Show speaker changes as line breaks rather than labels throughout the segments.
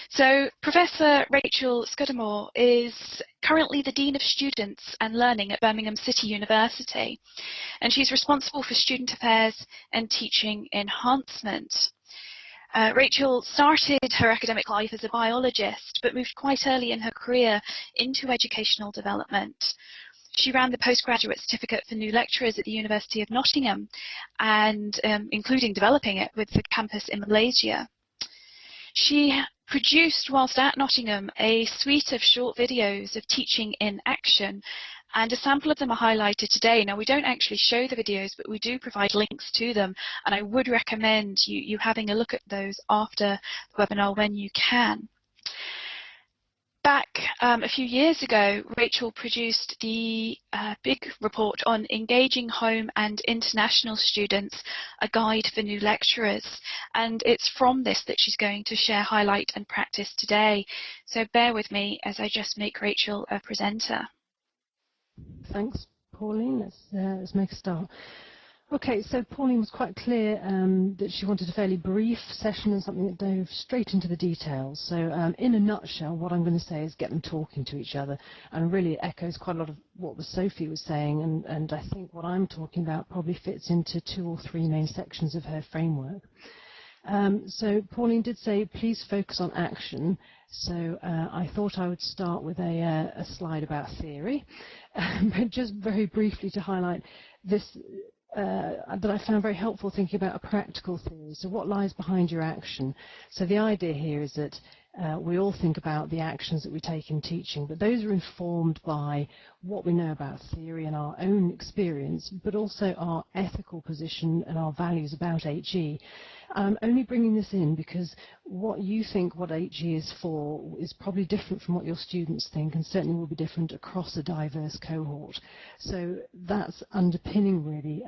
So Professor Rachel Scudamore is currently the Dean of Students and Learning at Birmingham City University, and she's responsible for student affairs and teaching enhancement. Rachel started her academic life as a biologist, but moved quite early in her career into educational development. She ran the postgraduate certificate for new lecturers at the University of Nottingham, and including developing it with the campus in Malaysia. She produced, whilst at Nottingham, a suite of short videos of teaching in action, and a sample of them are highlighted today. Now, we don't actually show the videos, but we do provide links to them, and I would recommend you having a look at those after the webinar when you can. Back a few years ago, Rachel produced the big report on Engaging Home and International Students, a guide for new lecturers. And it's from this that she's going to share highlight and practice today. So bear with me as I just make Rachel a presenter.
Thanks, Pauline. Let's make a start. Okay, so Pauline was quite clear that she wanted a fairly brief session and something that dove straight into the details. So in a nutshell, what I'm going to say is get them talking to each other, and really echoes quite a lot of what Sophie was saying, and I think what I'm talking about probably fits into 2 or 3 main sections of her framework. So Pauline did say, please focus on action. So I thought I would start with a slide about theory, but just very briefly to highlight this that I found very helpful thinking about a practical theory. So what lies behind your action? So the idea here is that we all think about the actions that we take in teaching, but those are informed by what we know about theory and our own experience, but also our ethical position and our values about HE. I'm only bringing this in because what you think what HE is for is probably different from what your students think, and certainly will be different across a diverse cohort. So that's underpinning really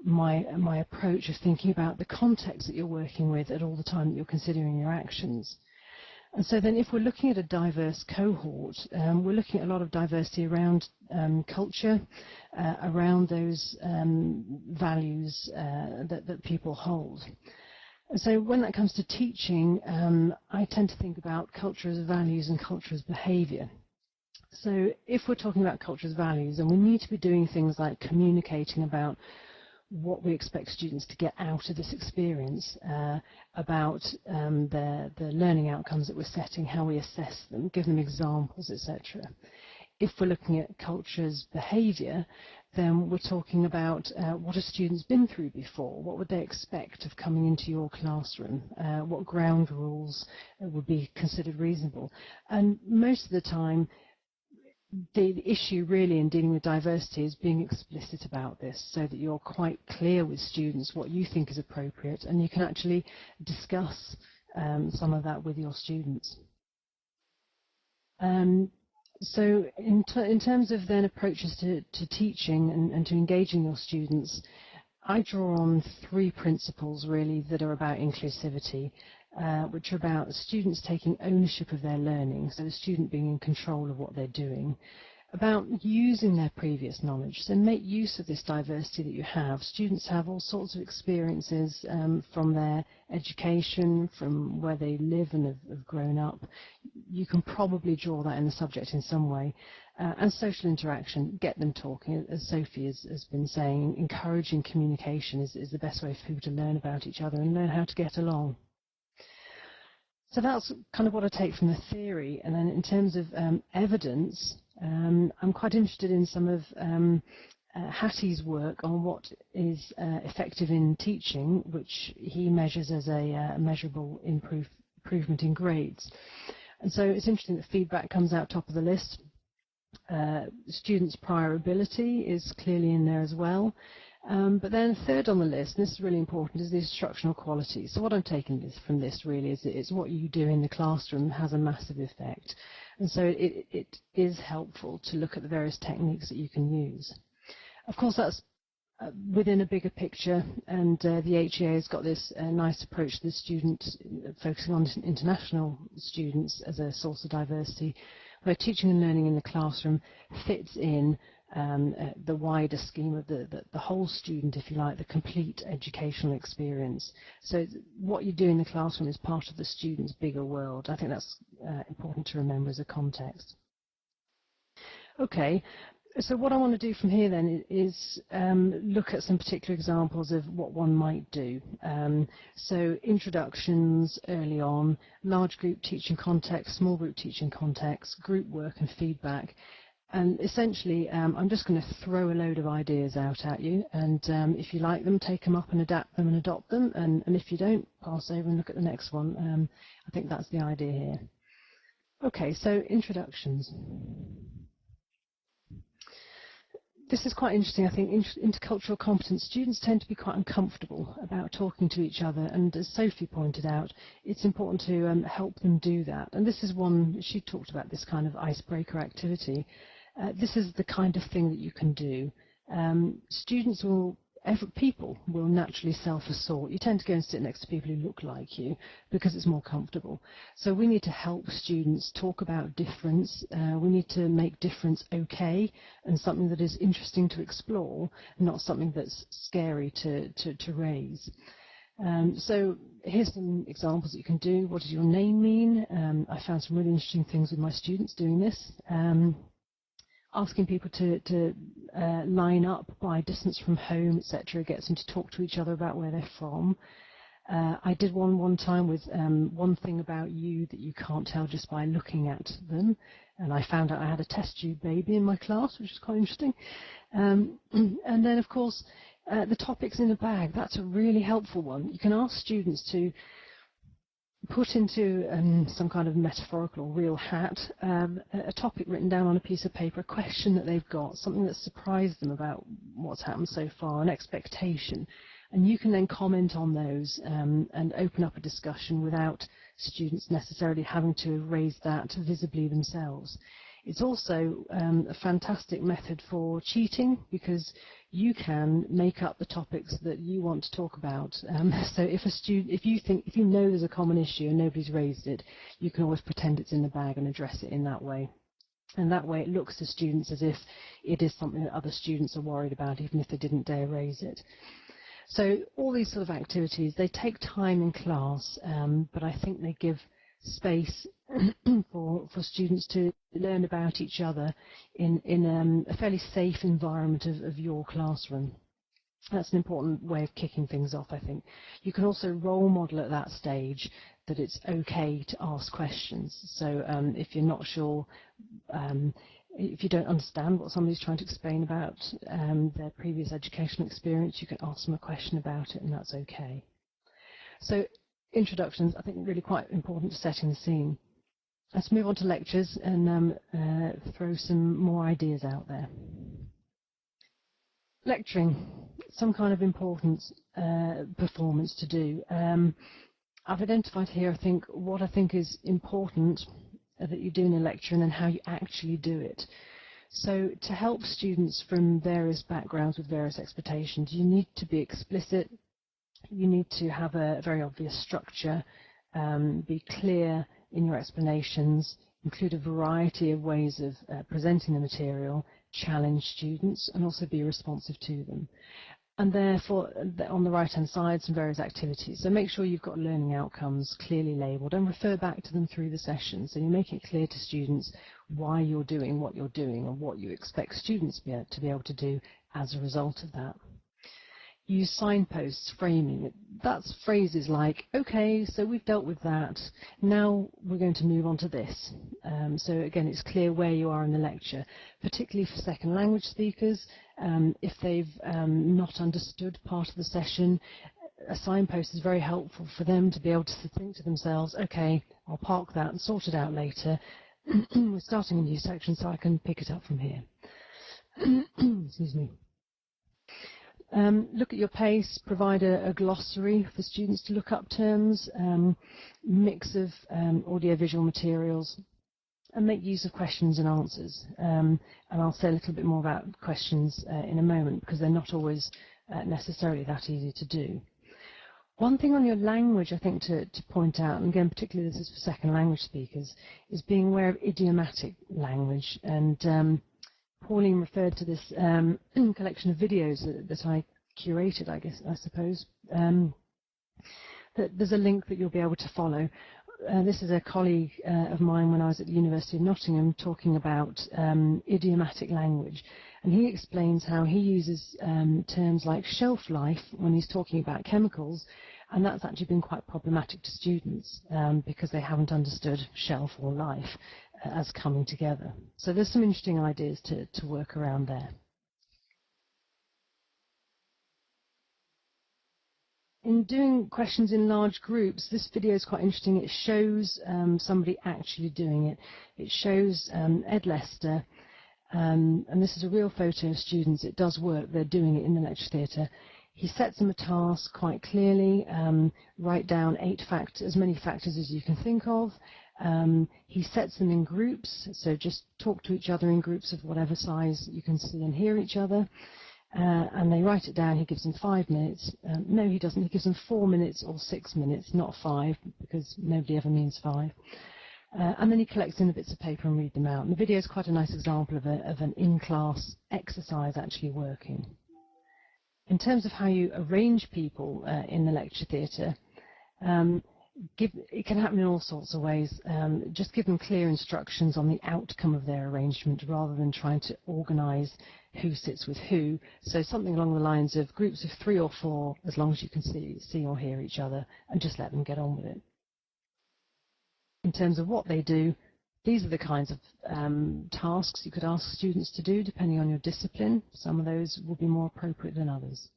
my approach of thinking about the context that you're working with at all the time that you're considering your actions. And so then if we're looking at a diverse cohort, we're looking at a lot of diversity around culture, around those values that people hold. And so when that comes to teaching, I tend to think about culture as values and culture as behaviour. So if we're talking about culture as values, then we need to be doing things like communicating about what we expect students to get out of this experience, about the learning outcomes that we're setting, how we assess them, give them examples, etc. If we're looking at culture's behaviour, then we're talking about what have students been through before, what would they expect of coming into your classroom, what ground rules would be considered reasonable. And most of the time, the issue really in dealing with diversity is being explicit about this so that you're quite clear with students what you think is appropriate, and you can actually discuss some of that with your students. So in terms of then approaches to teaching and to engaging your students, I draw on 3 principles really that are about inclusivity, which are about students taking ownership of their learning, so the student being in control of what they're doing, about using their previous knowledge, so make use of this diversity that you have. Students have all sorts of experiences from their education, from where they live and have grown up. You can probably draw that in the subject in some way. And social interaction, get them talking, as Sophie has been saying, encouraging communication is the best way for people to learn about each other and learn how to get along. So that's kind of what I take from the theory. And then in terms of evidence, I'm quite interested in some of Hattie's work on what is effective in teaching, which he measures as a measurable improvement in grades. And so it's interesting that feedback comes out top of the list. Students' prior ability is clearly in there as well. But then third on the list, and this is really important, is the instructional quality. So what I'm taking from this really is that it's what you do in the classroom has a massive effect. And so it is helpful to look at the various techniques that you can use. Of course, that's within a bigger picture, and the HEA has got this nice approach to the student, focusing on international students as a source of diversity, where teaching and learning in the classroom fits in the wider scheme of the whole student, if you like, the complete educational experience. So what you do in the classroom is part of the student's bigger world. I think that's important to remember as a context. Okay, so what I want to do from here then is look at some particular examples of what one might do. So introductions early on, large group teaching context, small group teaching context, group work and feedback. And essentially, I'm just going to throw a load of ideas out at you, and if you like them, take them up and adapt them and adopt them, and if you don't, pass over and look at the next one. I think that's the idea here. Okay, so introductions. This is quite interesting. I think intercultural competence students tend to be quite uncomfortable about talking to each other, and as Sophie pointed out, it's important to help them do that. And this is one, she talked about this kind of icebreaker activity. This is the kind of thing that you can do. Students will, people will naturally self-assort. You tend to go and sit next to people who look like you because it's more comfortable. So we need to help students talk about difference. We need to make difference okay and something that is interesting to explore, not something that's scary to raise. So here's some examples that you can do. What does your name mean? I found some really interesting things with my students doing this. Asking people to line up by distance from home, etc., gets them to talk to each other about where they're from. I did one time with one thing about you that you can't tell just by looking at them, and I found out I had a test tube baby in my class, which is quite interesting. And then, of course, the topics in a bag. That's a really helpful one. You can ask students to put into some kind of metaphorical or real hat a topic written down on a piece of paper, a question that they've got, something that surprised them about what's happened so far, an expectation. And you can then comment on those and open up a discussion without students necessarily having to raise that visibly themselves. It's also a fantastic method for cheating, because you can make up the topics that you want to talk about. So if you know there's a common issue and nobody's raised it, you can always pretend it's in the bag and address it in that way. And that way it looks to students as if it is something that other students are worried about, even if they didn't dare raise it. So all these sort of activities, they take time in class, but I think they give space for students to learn about each other in a fairly safe environment of your classroom. That's an important way of kicking things off, I think. You can also role model at that stage that it's okay to ask questions. So if you're not sure, if you don't understand what somebody's trying to explain about their previous educational experience, you can ask them a question about it, and that's okay. So introductions, I think, really quite important to setting the scene. Let's move on to lectures and throw some more ideas out there. Lecturing, some kind of important performance to do. I've identified here, I think, what I think is important that you do in a lecture and then how you actually do it. So to help students from various backgrounds with various expectations, you need to be explicit, you need to have a very obvious structure, be clear in your explanations, include a variety of ways of presenting the material, challenge students, and also be responsive to them. And therefore, on the right-hand side, some various activities. So make sure you've got learning outcomes clearly labelled and refer back to them through the session. So you make it clear to students why you're doing what you're doing and what you expect students to be able to do as a result of that. Use signposts, framing. That's phrases like, okay, so we've dealt with that, now we're going to move on to this. So again, it's clear where you are in the lecture, particularly for second language speakers. If they've not understood part of the session, a signpost is very helpful for them to be able to think to themselves, okay, I'll park that and sort it out later. We're starting a new section, so I can pick it up from here. Excuse me. Look at your pace, provide a glossary for students to look up terms, mix of audio-visual materials, and make use of questions and answers. And I'll say a little bit more about questions in a moment, because they're not always necessarily that easy to do. One thing on your language, I think, to point out, and again, particularly this is for second language speakers, is being aware of idiomatic language. And Pauline referred to this collection of videos that I curated, I suppose. That there's a link that you'll be able to follow. This is a colleague of mine when I was at the University of Nottingham talking about idiomatic language, and he explains how he uses terms like shelf life when he's talking about chemicals, and that's actually been quite problematic to students because they haven't understood shelf or life as coming together. So there's some interesting ideas to work around there. In doing questions in large groups, this video is quite interesting. It shows somebody actually doing it. It shows Ed Lester, and this is a real photo of students. It does work. They're doing it in the lecture theatre. He sets them a task quite clearly. Write down as many factors as you can think of. He sets them in groups, so just talk to each other in groups of whatever size you can see and hear each other. And they write it down. He gives them 5 minutes. No, he doesn't. He gives them 4 minutes or 6 minutes, not 5, because nobody ever means 5. And then he collects in the bits of paper and read them out. And the video is quite a nice example of an in-class exercise actually working. In terms of how you arrange people in the lecture theatre, it can happen in all sorts of ways. Just give them clear instructions on the outcome of their arrangement rather than trying to organise who sits with who. So something along the lines of groups of 3 or 4, as long as you can see or hear each other, and just let them get on with it. In terms of what they do, these are the kinds of tasks you could ask students to do depending on your discipline. Some of those will be more appropriate than others.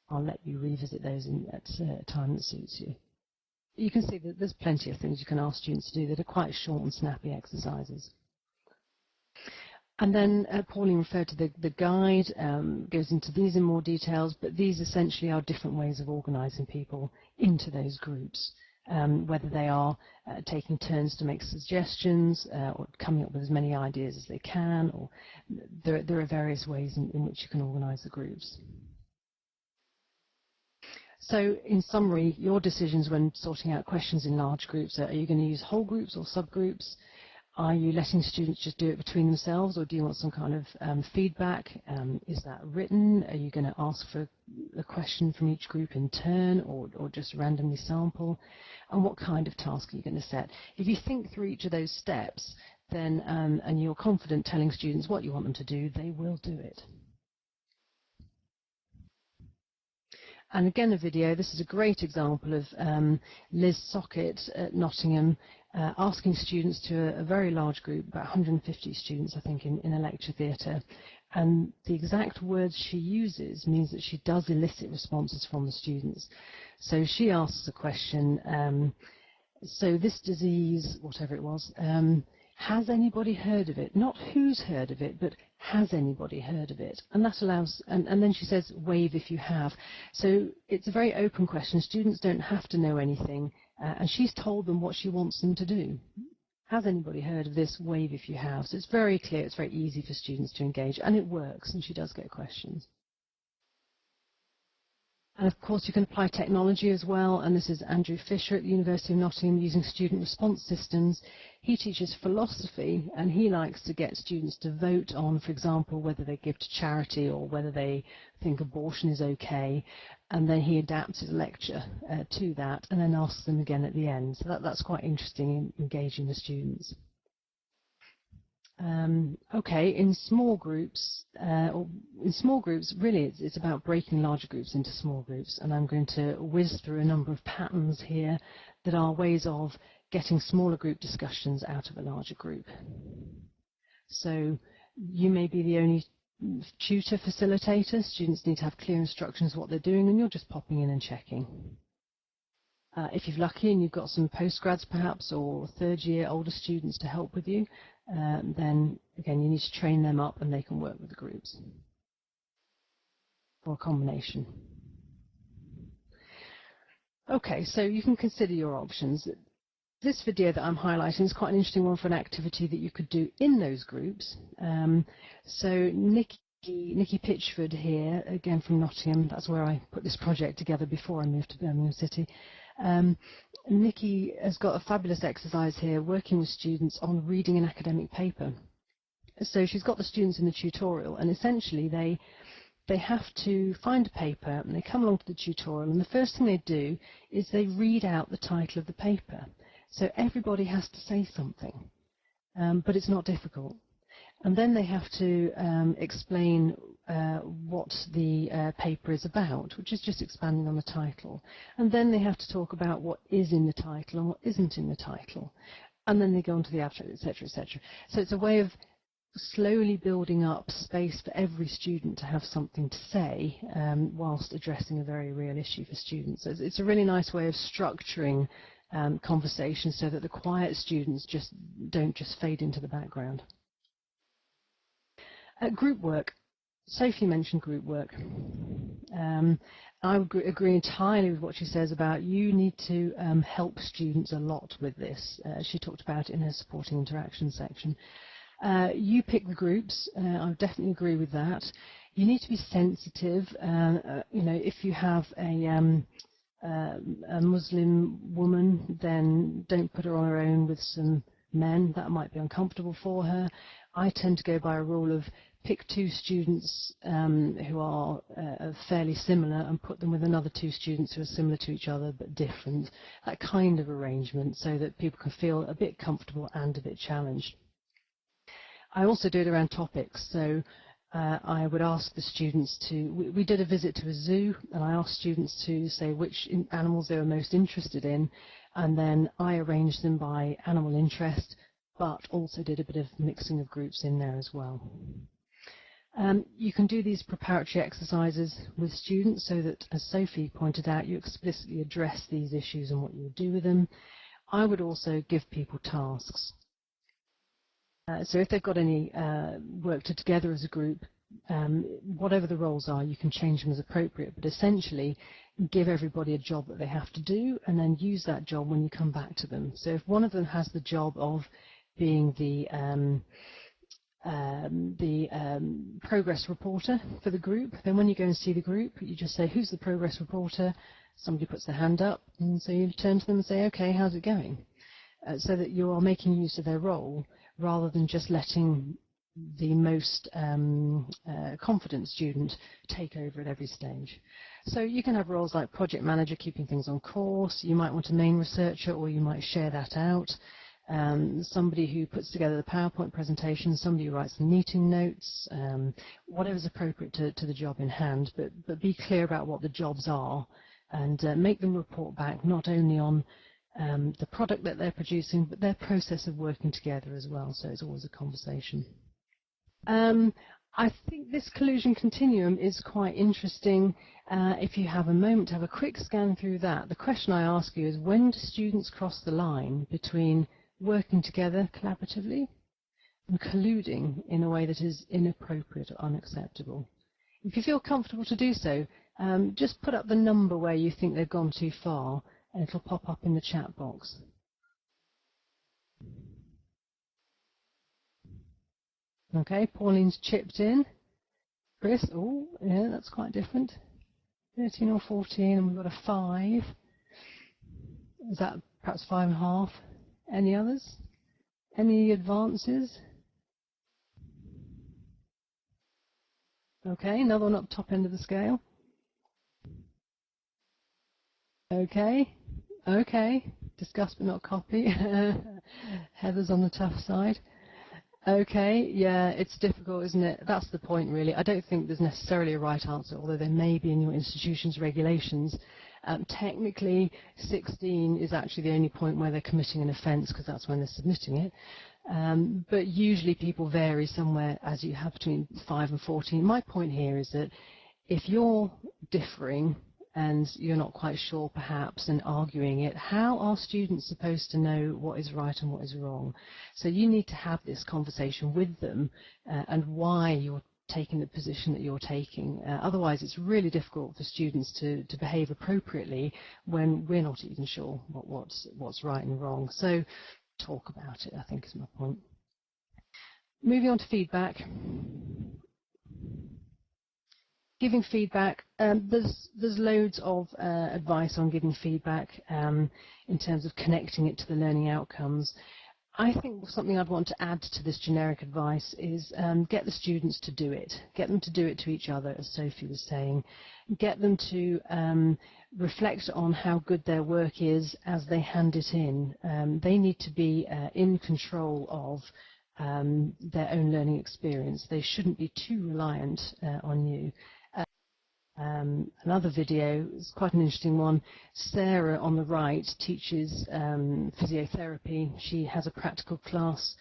I'll let you revisit those at a time that suits you. You can see that there's plenty of things you can ask students to do that are quite short and snappy exercises. And then Pauline referred to the guide, goes into these in more details, but these essentially are different ways of organising people into those groups, whether they are taking turns to make suggestions or coming up with as many ideas as they can, or there are various ways in which you can organise the groups. So, in summary, your decisions when sorting out questions in large groups are you going to use whole groups or subgroups? Are you letting students just do it between themselves, or do you want some kind of feedback? Is that written? Are you going to ask for a question from each group in turn, or just randomly sample? And what kind of task are you going to set? If you think through each of those steps, then and you're confident telling students what you want them to do, they will do it. And again, a video. This is a great example of Liz Sockett at Nottingham asking students to a very large group, about 150 students, I think, in a lecture theatre. And the exact words she uses means that she does elicit responses from the students. So she asks a question, so this disease, whatever it was, has anybody heard of it? Not who's heard of it, but has anybody heard of it? And that allows, and then she says, wave if you have. So it's a very open question. Students don't have to know anything, and she's told them what she wants them to do. Has anybody heard of this? Wave if you have. So it's very clear, it's very easy for students to engage, and it works, and she does get questions. And of course you can apply technology as well, and this is Andrew Fisher at the University of Nottingham using student response systems. He teaches philosophy, and he likes to get students to vote on, for example, whether they give to charity or whether they think abortion is okay, and then he adapts his lecture to that and then asks them again at the end. So that's quite interesting in engaging the students. Okay, in small groups, really it's about breaking larger groups into small groups, and I'm going to whiz through a number of patterns here that are ways of getting smaller group discussions out of a larger group. So you may be the only tutor facilitator. Students need to have clear instructions what they're doing, and you're just popping in and checking. If you're lucky and you've got some postgrads perhaps, or third year older students to help with you, then again you need to train them up and they can work with the groups, or a combination. Okay, so you can consider your options. This video that I'm highlighting is quite an interesting one for an activity that you could do in those groups. So Nikki Pitchford here, again from Nottingham, that's where I put this project together before I moved to Birmingham City. Nikki has got a fabulous exercise here working with students on reading an academic paper. So she's got the students in the tutorial, and essentially they have to find a paper, and they come along to the tutorial, and the first thing they do is they read out the title of the paper. So everybody has to say something, but it's not difficult. And then they have to explain what the paper is about, which is just expanding on the title. And then they have to talk about what is in the title and what isn't in the title. And then they go on to the abstract, etc., etc. So it's a way of slowly building up space for every student to have something to say whilst addressing a very real issue for students. So it's a really nice way of structuring conversations so that the quiet students don't just fade into the background. Group work. Sophie mentioned group work. I would agree entirely with what she says about you need to help students a lot with this. She talked about it in her supporting interaction section. You pick the groups. I would definitely agree with that. You need to be sensitive. You know, if you have a Muslim woman, then don't put her on her own with some men. That might be uncomfortable for her. I tend to go by a rule of pick 2 students who are fairly similar and put them with another 2 students who are similar to each other but different. That kind of arrangement so that people can feel a bit comfortable and a bit challenged. I also do it around topics, so I would ask the students to, we did a visit to a zoo, and I asked students to say which animals they were most interested in, and then I arranged them by animal interest, but also did a bit of mixing of groups in there as well. You can do these preparatory exercises with students so that, as Sophie pointed out, you explicitly address these issues and what you would do with them. I would also give people tasks. So if they've got any work together as a group, whatever the roles are, you can change them as appropriate, but essentially give everybody a job that they have to do and then use that job when you come back to them. So if one of them has the job of being the progress reporter for the group, then when you go and see the group, you just say, who's the progress reporter? Somebody puts their hand up, and so you turn to them and say, okay, how's it going? So that you are making use of their role rather than just letting the most confident student take over at every stage. So you can have roles like project manager, keeping things on course. You might want a main researcher, or you might share that out. Somebody who puts together the PowerPoint presentation, somebody who writes the meeting notes, whatever's appropriate to the job in hand, but be clear about what the jobs are and make them report back not only on the product that they're producing, but their process of working together as well, so it's always a conversation. I think this collusion continuum is quite interesting. If you have a moment to have a quick scan through that, the question I ask you is, when do students cross the line between working together collaboratively and colluding in a way that is inappropriate or unacceptable? If you feel comfortable to do so, just put up the number where you think they've gone too far, and it'll pop up in the chat box. Okay, Pauline's chipped in. Chris, oh, yeah, that's quite different. 13 or 14, and we've got a 5. Is that perhaps 5.5? Any others? Any advances? Okay, another one up top end of the scale. Okay, okay, discuss but not copy. Heather's on the tough side. Okay, yeah, it's difficult, isn't it? That's the point, really. I don't think there's necessarily a right answer, although there may be in your institution's regulations. Technically, 16 is actually the only point where they're committing an offence, because that's when they're submitting it. But usually people vary somewhere, as you have, between 5 and 14. My point here is that if you're differing and you're not quite sure perhaps and arguing it, how are students supposed to know what is right and what is wrong? So you need to have this conversation with them and why you're taking the position that you're taking. Otherwise it's really difficult for students to behave appropriately when we're not even sure what's right and wrong. So talk about it, I think, is my point. Moving on to feedback. Giving feedback, there's loads of advice on giving feedback in terms of connecting it to the learning outcomes. I think something I'd want to add to this generic advice is get the students to do it. Get them to do it to each other, as Sophie was saying. Get them to reflect on how good their work is as they hand it in. They need to be in control of their own learning experience. They shouldn't be too reliant on you. Another video is quite an interesting one. Sarah on the right teaches physiotherapy. She has a practical class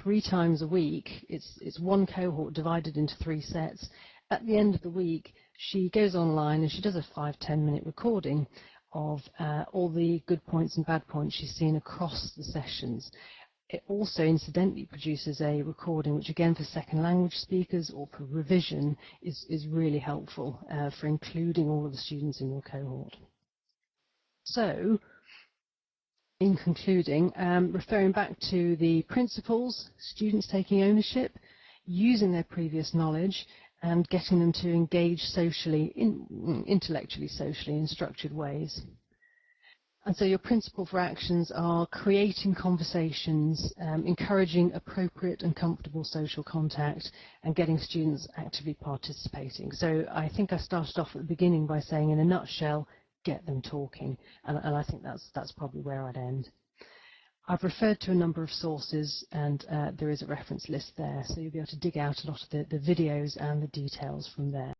3 times a week. It's one cohort divided into 3 sets. At the end of the week, she goes online and she does a 5-10 minute recording of all the good points and bad points she's seen across the sessions. It also incidentally produces a recording which, again, for second language speakers or for revision is really helpful for including all of the students in your cohort. So, in concluding, referring back to the principles, students taking ownership, using their previous knowledge and getting them to engage socially, intellectually socially in structured ways. And so your principle for actions are creating conversations, encouraging appropriate and comfortable social contact, and getting students actively participating. So I think I started off at the beginning by saying, in a nutshell, get them talking. And I think that's probably where I'd end. I've referred to a number of sources, and there is a reference list there, so you'll be able to dig out a lot of the videos and the details from there.